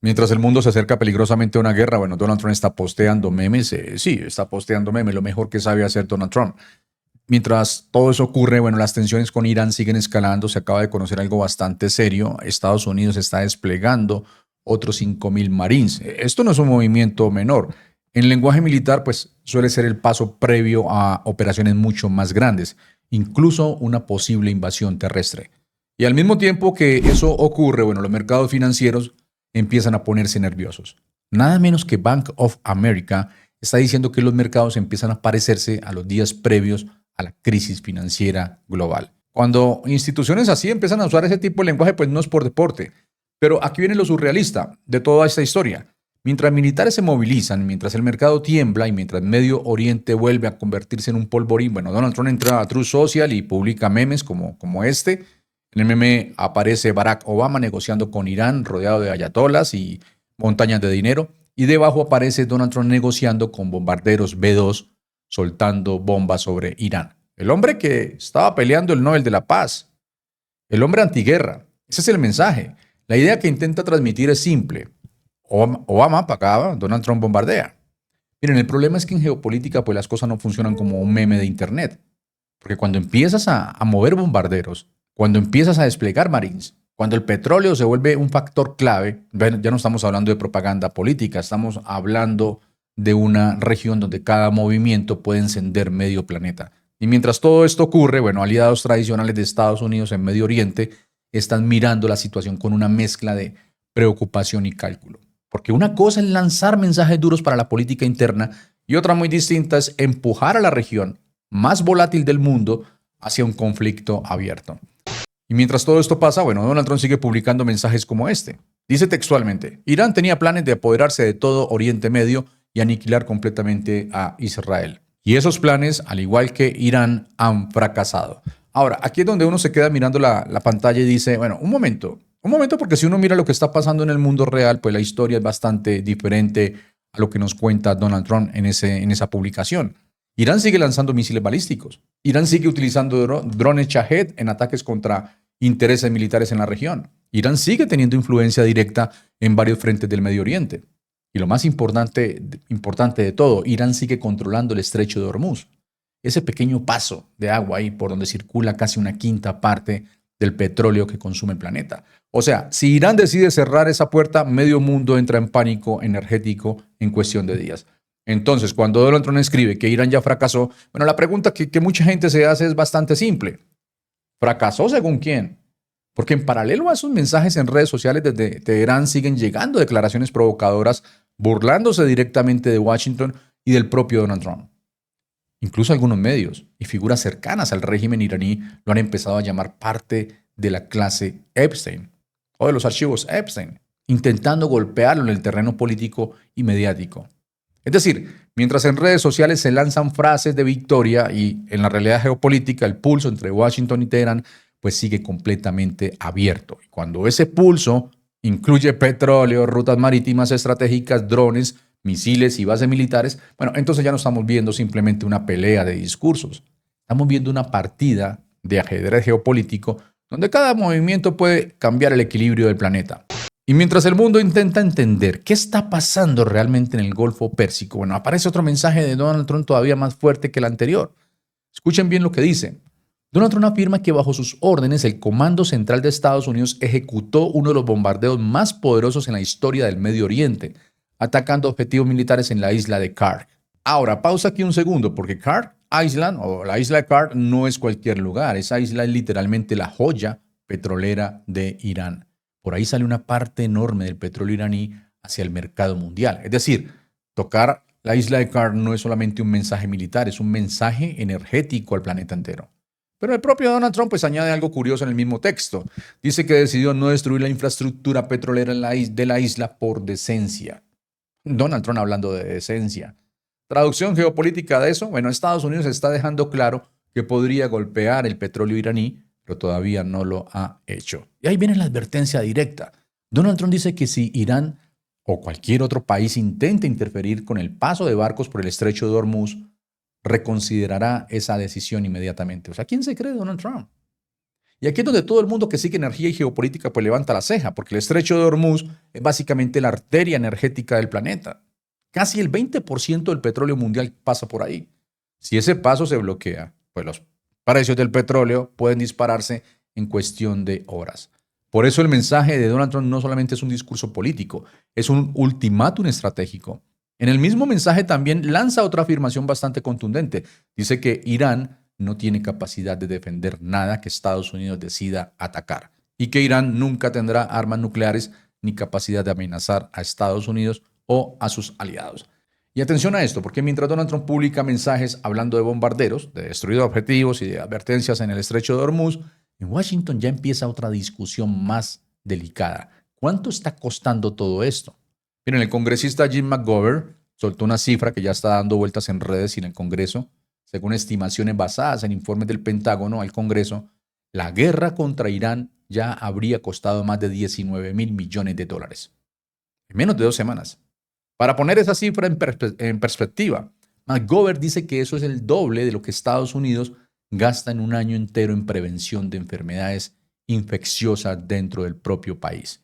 Mientras el mundo se acerca peligrosamente a una guerra, bueno, Donald Trump está posteando memes. Sí, está posteando memes, lo mejor que sabe hacer Donald Trump. Mientras todo eso ocurre, bueno, las tensiones con Irán siguen escalando. Se acaba de conocer algo bastante serio. Estados Unidos está desplegando otros 5.000 Marines. Esto no es un movimiento menor. En lenguaje militar, pues suele ser el paso previo a operaciones mucho más grandes, incluso una posible invasión terrestre. Y al mismo tiempo que eso ocurre, bueno, los mercados financieros empiezan a ponerse nerviosos. Nada menos que Bank of America está diciendo que los mercados empiezan a parecerse a los días previos a la crisis financiera global. Cuando instituciones así empiezan a usar ese tipo de lenguaje, pues no es por deporte. Pero aquí viene lo surrealista de toda esta historia. Mientras militares se movilizan, mientras el mercado tiembla y mientras Medio Oriente vuelve a convertirse en un polvorín, bueno, Donald Trump entra a Truth Social y publica memes como este. En el meme aparece Barack Obama negociando con Irán, rodeado de ayatolas y montañas de dinero. Y debajo aparece Donald Trump negociando con bombarderos B-2, soltando bombas sobre Irán. El hombre que estaba peleando el Nobel de la Paz. El hombre antiguerra. Ese es el mensaje. La idea que intenta transmitir es simple. Obama pagaba, Donald Trump bombardea. Miren, el problema es que en geopolítica pues las cosas no funcionan como un meme de internet. Porque cuando empiezas a mover bombarderos, cuando empiezas a desplegar marines, cuando el petróleo se vuelve un factor clave, ya no estamos hablando de propaganda política, estamos hablando de una región donde cada movimiento puede encender medio planeta. Y mientras todo esto ocurre, bueno, aliados tradicionales de Estados Unidos en Medio Oriente están mirando la situación con una mezcla de preocupación y cálculo. Porque una cosa es lanzar mensajes duros para la política interna y otra muy distinta es empujar a la región más volátil del mundo hacia un conflicto abierto. Y mientras todo esto pasa, bueno, Donald Trump sigue publicando mensajes como este. Dice textualmente, Irán tenía planes de apoderarse de todo Oriente Medio y aniquilar completamente a Israel. Y esos planes, al igual que Irán, han fracasado. Ahora, aquí es donde uno se queda mirando la pantalla y dice, bueno, un momento porque si uno mira lo que está pasando en el mundo real, pues la historia es bastante diferente a lo que nos cuenta Donald Trump en esa publicación. Irán sigue lanzando misiles balísticos. Irán sigue utilizando drones Shahed en ataques contra intereses militares en la región. Irán sigue teniendo influencia directa en varios frentes del Medio Oriente. Y lo más importante de todo, Irán sigue controlando el estrecho de Hormuz. Ese pequeño paso de agua ahí por donde circula casi una quinta parte del petróleo que consume el planeta. O sea, si Irán decide cerrar esa puerta, medio mundo entra en pánico energético en cuestión de días. Entonces, cuando Donald Trump escribe que Irán ya fracasó, bueno, la pregunta que mucha gente se hace es bastante simple. ¿Fracasó según quién? Porque en paralelo a esos mensajes en redes sociales desde Teherán siguen llegando declaraciones provocadoras burlándose directamente de Washington y del propio Donald Trump. Incluso algunos medios y figuras cercanas al régimen iraní lo han empezado a llamar parte de la clase Epstein o de los archivos Epstein, intentando golpearlo en el terreno político y mediático. Es decir, mientras en redes sociales se lanzan frases de victoria y en la realidad geopolítica el pulso entre Washington y Teherán pues sigue completamente abierto. Y cuando ese pulso incluye petróleo, rutas marítimas estratégicas, drones, misiles y bases militares, bueno, entonces ya no estamos viendo simplemente una pelea de discursos. Estamos viendo una partida de ajedrez geopolítico donde cada movimiento puede cambiar el equilibrio del planeta. Y mientras el mundo intenta entender qué está pasando realmente en el Golfo Pérsico, bueno, aparece otro mensaje de Donald Trump todavía más fuerte que el anterior. Escuchen bien lo que dice. Donald Trump afirma que bajo sus órdenes el Comando Central de Estados Unidos ejecutó uno de los bombardeos más poderosos en la historia del Medio Oriente, atacando objetivos militares en la isla de Kark. Ahora, pausa aquí un segundo, porque Kark Island o la isla de Kark no es cualquier lugar. Esa isla es literalmente la joya petrolera de Irán. Por ahí sale una parte enorme del petróleo iraní hacia el mercado mundial. Es decir, tocar la isla de Kark no es solamente un mensaje militar, es un mensaje energético al planeta entero. Pero el propio Donald Trump pues añade algo curioso en el mismo texto. Dice que decidió no destruir la infraestructura petrolera de la isla por decencia. Donald Trump hablando de decencia. Traducción geopolítica de eso, bueno, Estados Unidos está dejando claro que podría golpear el petróleo iraní, pero todavía no lo ha hecho. Y ahí viene la advertencia directa. Donald Trump dice que si Irán o cualquier otro país intenta interferir con el paso de barcos por el estrecho de Hormuz, reconsiderará esa decisión inmediatamente. O sea, ¿quién se cree Donald Trump? Y aquí es donde todo el mundo que sigue energía y geopolítica pues levanta la ceja, porque el estrecho de Hormuz es básicamente la arteria energética del planeta. Casi el 20% del petróleo mundial pasa por ahí. Si ese paso se bloquea, pues los precios del petróleo pueden dispararse en cuestión de horas. Por eso el mensaje de Donald Trump no solamente es un discurso político, es un ultimátum estratégico. En el mismo mensaje también lanza otra afirmación bastante contundente. Dice que Irán no tiene capacidad de defender nada que Estados Unidos decida atacar y que Irán nunca tendrá armas nucleares ni capacidad de amenazar a Estados Unidos o a sus aliados. Y atención a esto, porque mientras Donald Trump publica mensajes hablando de bombarderos, de destruir objetivos y de advertencias en el estrecho de Hormuz, en Washington ya empieza otra discusión más delicada. ¿Cuánto está costando todo esto? Miren, el congresista Jim McGovern soltó una cifra que ya está dando vueltas en redes y en el Congreso. Según estimaciones basadas en informes del Pentágono al Congreso, la guerra contra Irán ya habría costado más de 19 mil millones de dólares en menos de 2 semanas. Para poner esa cifra en perspectiva, McGovern dice que eso es el doble de lo que Estados Unidos gasta en un año entero en prevención de enfermedades infecciosas dentro del propio país.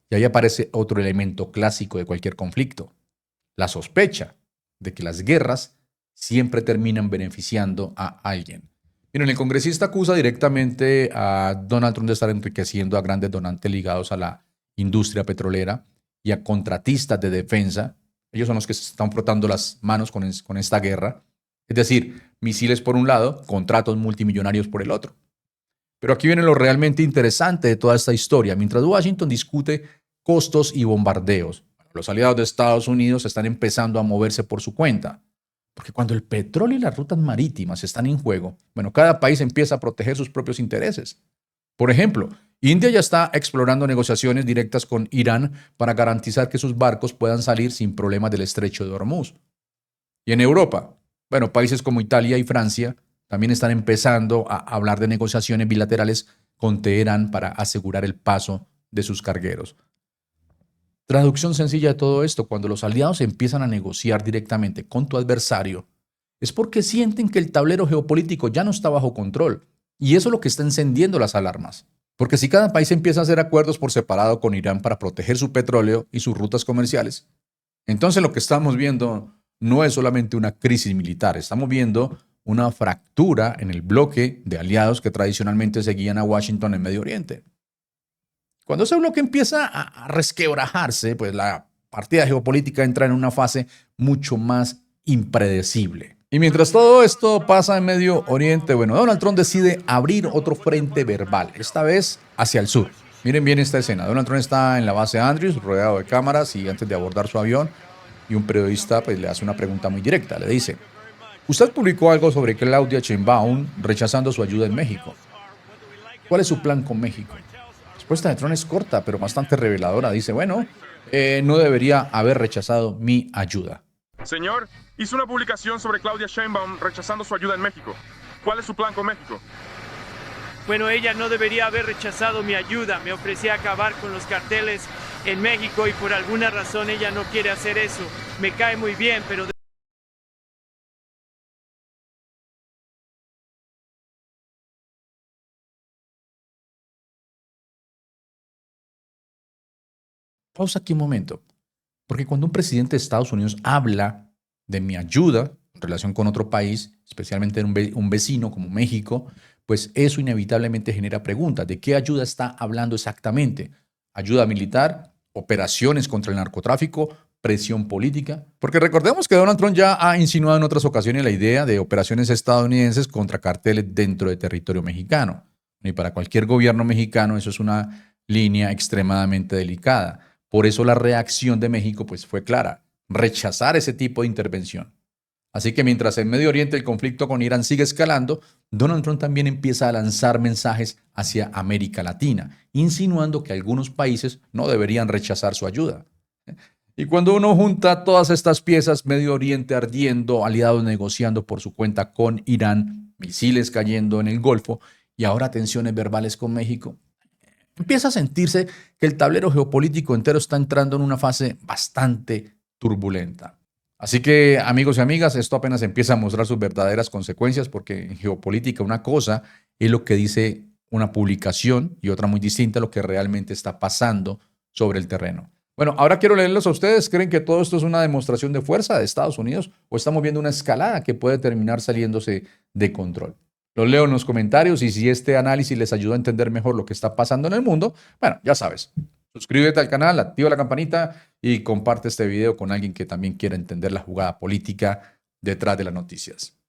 Y ahí aparece otro elemento clásico de cualquier conflicto, la sospecha de que las guerras siempre terminan beneficiando a alguien. Miren, el congresista acusa directamente a Donald Trump de estar enriqueciendo a grandes donantes ligados a la industria petrolera y a contratistas de defensa. Ellos son los que se están frotando las manos con esta guerra. Es decir, misiles por un lado, contratos multimillonarios por el otro. Pero aquí viene lo realmente interesante de toda esta historia. Mientras Washington discute costos y bombardeos, los aliados de Estados Unidos están empezando a moverse por su cuenta. Porque cuando el petróleo y las rutas marítimas están en juego, bueno, cada país empieza a proteger sus propios intereses. Por ejemplo, India ya está explorando negociaciones directas con Irán para garantizar que sus barcos puedan salir sin problemas del estrecho de Hormuz. Y en Europa, bueno, países como Italia y Francia también están empezando a hablar de negociaciones bilaterales con Teherán para asegurar el paso de sus cargueros. Traducción sencilla de todo esto, cuando los aliados empiezan a negociar directamente con tu adversario, es porque sienten que el tablero geopolítico ya no está bajo control. Y eso es lo que está encendiendo las alarmas. Porque si cada país empieza a hacer acuerdos por separado con Irán para proteger su petróleo y sus rutas comerciales, entonces lo que estamos viendo no es solamente una crisis militar, estamos viendo una fractura en el bloque de aliados que tradicionalmente seguían a Washington en Medio Oriente. Cuando ese bloque empieza a resquebrajarse, pues la partida geopolítica entra en una fase mucho más impredecible. Y mientras todo esto pasa en Medio Oriente, bueno, Donald Trump decide abrir otro frente verbal, esta vez hacia el sur. Miren bien esta escena. Donald Trump está en la base Andrews, rodeado de cámaras, y antes de abordar su avión, y un periodista pues, le hace una pregunta muy directa. Le dice, usted publicó algo sobre Claudia Sheinbaum rechazando su ayuda en México. ¿Cuál es su plan con México? La respuesta de Trump es corta, pero bastante reveladora. Dice, bueno, no debería haber rechazado mi ayuda. Señor, hizo una publicación sobre Claudia Sheinbaum rechazando su ayuda en México. ¿Cuál es su plan con México? Bueno, ella no debería haber rechazado mi ayuda. Me ofrecía acabar con los carteles en México y por alguna razón ella no quiere hacer eso. Me cae muy bien, pero... Pausa aquí un momento. Porque cuando un presidente de Estados Unidos habla de mi ayuda en relación con otro país, especialmente un vecino como México, pues eso inevitablemente genera preguntas. ¿De qué ayuda está hablando exactamente? ¿Ayuda militar? ¿Operaciones contra el narcotráfico? ¿Presión política? Porque recordemos que Donald Trump ya ha insinuado en otras ocasiones la idea de operaciones estadounidenses contra carteles dentro de territorio mexicano. Y para cualquier gobierno mexicano eso es una línea extremadamente delicada. Por eso la reacción de México pues, fue clara, rechazar ese tipo de intervención. Así que mientras en Medio Oriente el conflicto con Irán sigue escalando, Donald Trump también empieza a lanzar mensajes hacia América Latina, insinuando que algunos países no deberían rechazar su ayuda. Y cuando uno junta todas estas piezas, Medio Oriente ardiendo, aliados negociando por su cuenta con Irán, misiles cayendo en el Golfo y ahora tensiones verbales con México, empieza a sentirse que el tablero geopolítico entero está entrando en una fase bastante turbulenta. Así que, amigos y amigas, esto apenas empieza a mostrar sus verdaderas consecuencias, porque en geopolítica una cosa es lo que dice una publicación y otra muy distinta a lo que realmente está pasando sobre el terreno. Bueno, ahora quiero leerlos a ustedes. ¿Creen que todo esto es una demostración de fuerza de Estados Unidos o estamos viendo una escalada que puede terminar saliéndose de control? Los leo en los comentarios y si este análisis les ayuda a entender mejor lo que está pasando en el mundo, bueno, ya sabes, suscríbete al canal, activa la campanita y comparte este video con alguien que también quiera entender la jugada política detrás de las noticias.